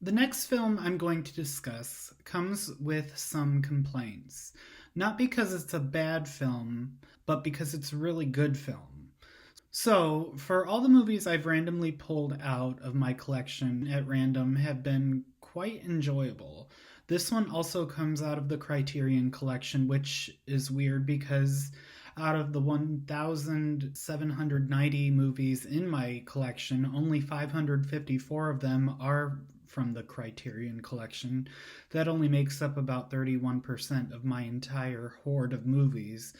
The next film I'm going to discuss comes with some complaints. Not because it's a bad film, but because it's a really good film. So, for all the movies I've randomly pulled out of my collection at random have been quite enjoyable. This one also comes out of the Criterion collection, which is weird because out of the 1,790 movies in my collection, only 554 of them are from the Criterion collection. That only makes up about 31% of my entire hoard of movies.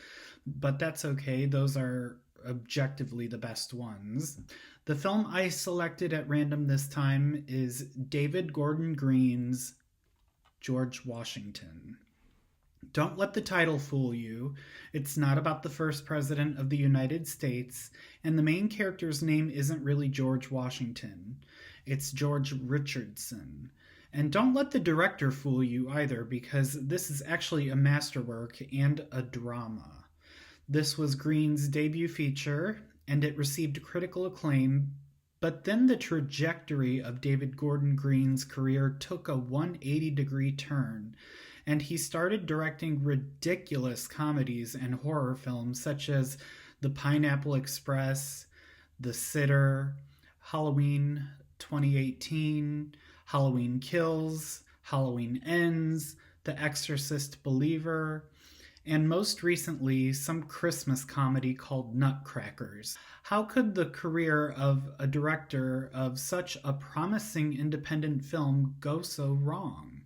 But that's okay, those are objectively the best ones. The film I selected at random this time is David Gordon Green's George Washington. Don't let the title fool you. It's not about the first president of the United States, and the main character's name isn't really George Washington. It's George Richardson. And don't let the director fool you either, because this is actually a masterwork and a drama. This was Green's debut feature, and it received critical acclaim, but then the trajectory of David Gordon Green's career took a 180-degree turn, and he started directing ridiculous comedies and horror films such as The Pineapple Express, The Sitter, Halloween 2018, Halloween Kills, Halloween Ends, The Exorcist Believer, and most recently, some Christmas comedy called Nutcrackers. How could the career of a director of such a promising independent film go so wrong?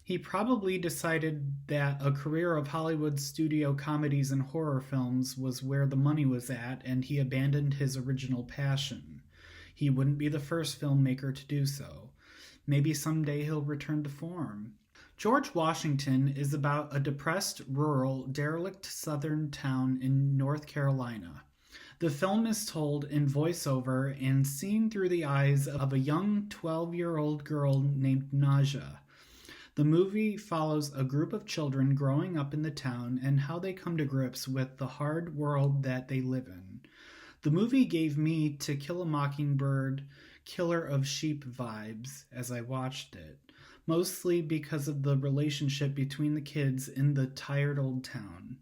He probably decided that a career of Hollywood studio comedies and horror films was where the money was at, and he abandoned his original passion. He wouldn't be the first filmmaker to do so. Maybe someday he'll return to form. George Washington is about a depressed, rural, derelict southern town in North Carolina. The film is told in voiceover and seen through the eyes of a young 12-year-old girl named Naja. The movie follows a group of children growing up in the town and how they come to grips with the hard world that they live in. The movie gave me To Kill a Mockingbird, Killer of Sheep vibes as I watched it, mostly because of the relationship between the kids in the tired old town.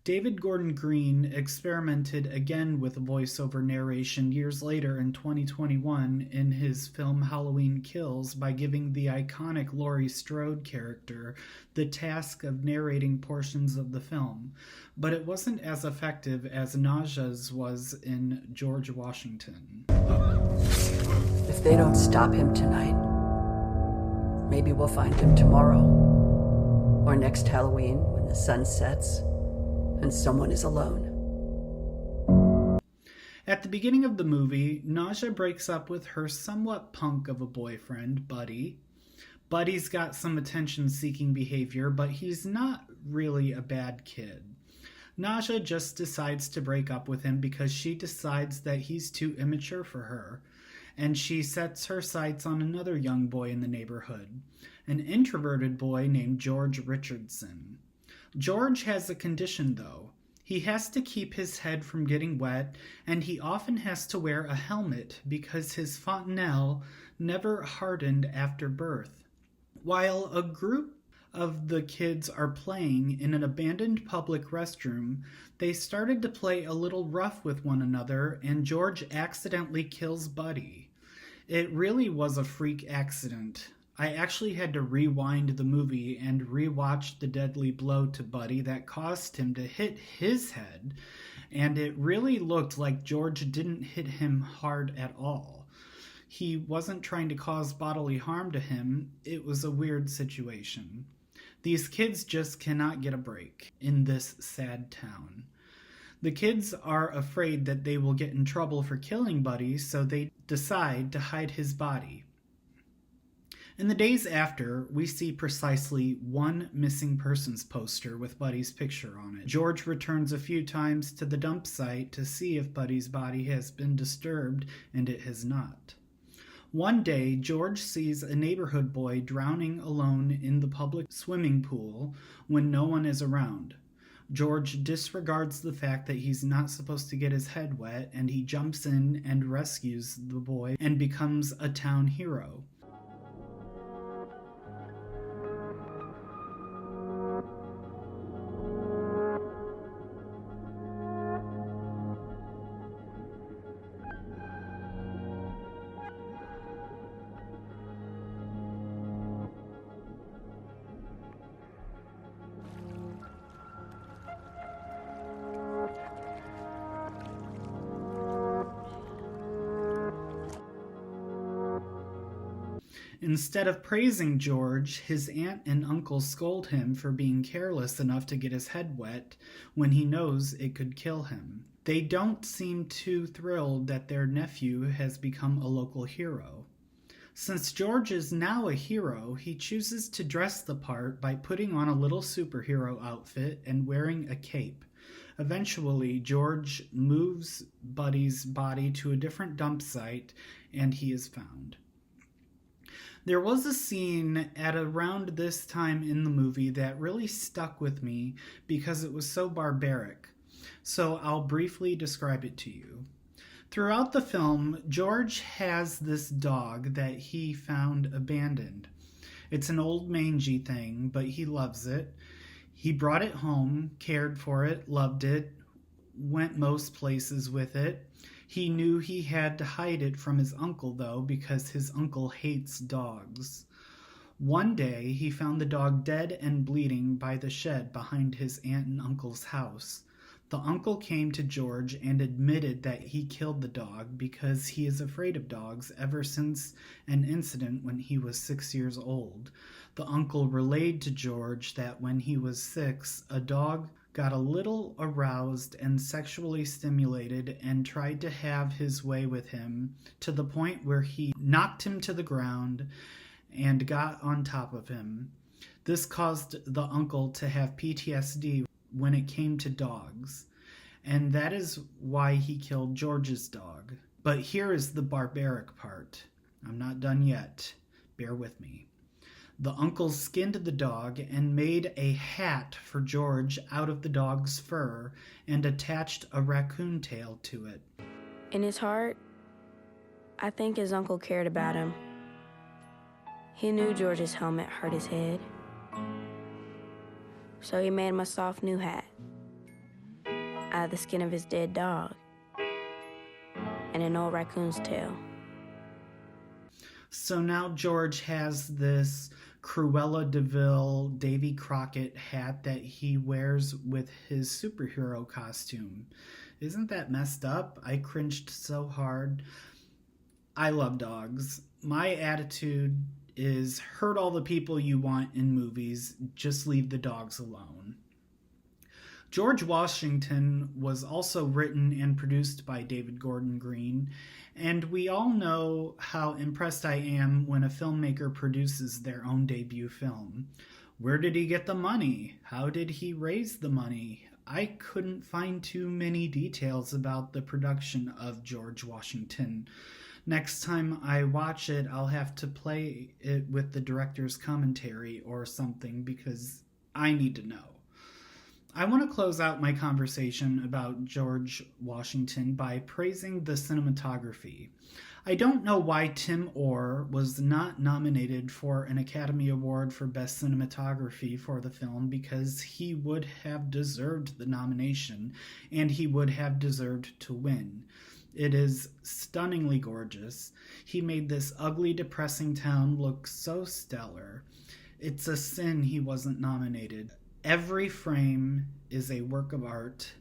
David Gordon Green experimented again with voiceover narration years later in 2021 in his film Halloween Kills by giving the iconic Laurie Strode character the task of narrating portions of the film, but it wasn't as effective as Naja's was in George Washington. If they don't stop him tonight, maybe we'll find him tomorrow, or next Halloween when the sun sets and someone is alone. At the beginning of the movie, Naja breaks up with her somewhat punk of a boyfriend, Buddy. Buddy's got some attention-seeking behavior, but he's not really a bad kid. Naja just decides to break up with him because she decides that he's too immature for her, and she sets her sights on another young boy in the neighborhood, an introverted boy named George Richardson. George has a condition, though. He has to keep his head from getting wet, and he often has to wear a helmet because his fontanelle never hardened after birth. While a group of the kids are playing in an abandoned public restroom, they started to play a little rough with one another, and George accidentally kills Buddy. It really was a freak accident. I actually had to rewind the movie and rewatch the deadly blow to Buddy that caused him to hit his head, and it really looked like George didn't hit him hard at all. He wasn't trying to cause bodily harm to him. It was a weird situation. These kids just cannot get a break in this sad town. The kids are afraid that they will get in trouble for killing Buddy, so they decide to hide his body. In the days after, we see precisely one missing persons poster with Buddy's picture on it. George returns a few times to the dump site to see if Buddy's body has been disturbed, and it has not. One day, George sees a neighborhood boy drowning alone in the public swimming pool when no one is around. George disregards the fact that he's not supposed to get his head wet, and he jumps in and rescues the boy and becomes a town hero. Instead of praising George, his aunt and uncle scold him for being careless enough to get his head wet when he knows it could kill him. They don't seem too thrilled that their nephew has become a local hero. Since George is now a hero, he chooses to dress the part by putting on a little superhero outfit and wearing a cape. Eventually, George moves Buddy's body to a different dump site, and he is found. There was a scene at around this time in the movie that really stuck with me because it was so barbaric. So I'll briefly describe it to you. Throughout the film, George has this dog that he found abandoned. It's an old mangy thing, but he loves it. He brought it home, cared for it, loved it, went most places with it. He knew he had to hide it from his uncle, though, because his uncle hates dogs. One day, he found the dog dead and bleeding by the shed behind his aunt and uncle's house. The uncle came to George and admitted that he killed the dog because he is afraid of dogs ever since an incident when he was 6 years old. The uncle relayed to George that when he was 6, a dog got a little aroused and sexually stimulated and tried to have his way with him to the point where he knocked him to the ground and got on top of him. This caused the uncle to have PTSD when it came to dogs, and that is why he killed George's dog. But here is the barbaric part. I'm not done yet. Bear with me. The uncle skinned the dog and made a hat for George out of the dog's fur and attached a raccoon tail to it. In his heart, I think his uncle cared about him. He knew George's helmet hurt his head. So he made him a soft new hat out of the skin of his dead dog and an old raccoon's tail. So now George has this Cruella de Vil Davy Crockett hat that he wears with his superhero costume. Isn't that messed up? I cringed so hard. I love dogs. My attitude is hurt all the people you want in movies, just leave the dogs alone. George Washington was also written and produced by David Gordon Green, and we all know how impressed I am when a filmmaker produces their own debut film. Where did he get the money? How did he raise the money? I couldn't find too many details about the production of George Washington. Next time I watch it, I'll have to play it with the director's commentary or something because I need to know. I want to close out my conversation about George Washington by praising the cinematography. I don't know why Tim Orr was not nominated for an Academy Award for Best Cinematography for the film because he would have deserved the nomination and he would have deserved to win. It is stunningly gorgeous. He made this ugly, depressing town look so stellar. It's a sin he wasn't nominated. Every frame is a work of art.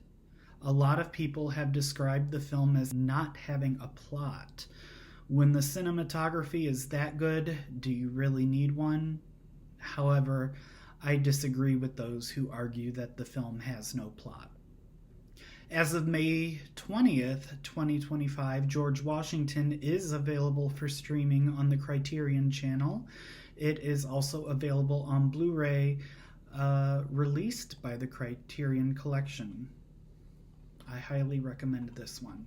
A lot of people have described the film as not having a plot. When the cinematography is that good, do you really need one? However, I disagree with those who argue that the film has no plot. As of May 20th, 2025, George Washington is available for streaming on the Criterion channel. It is also available on Blu-ray, released by the Criterion Collection. I highly recommend this one.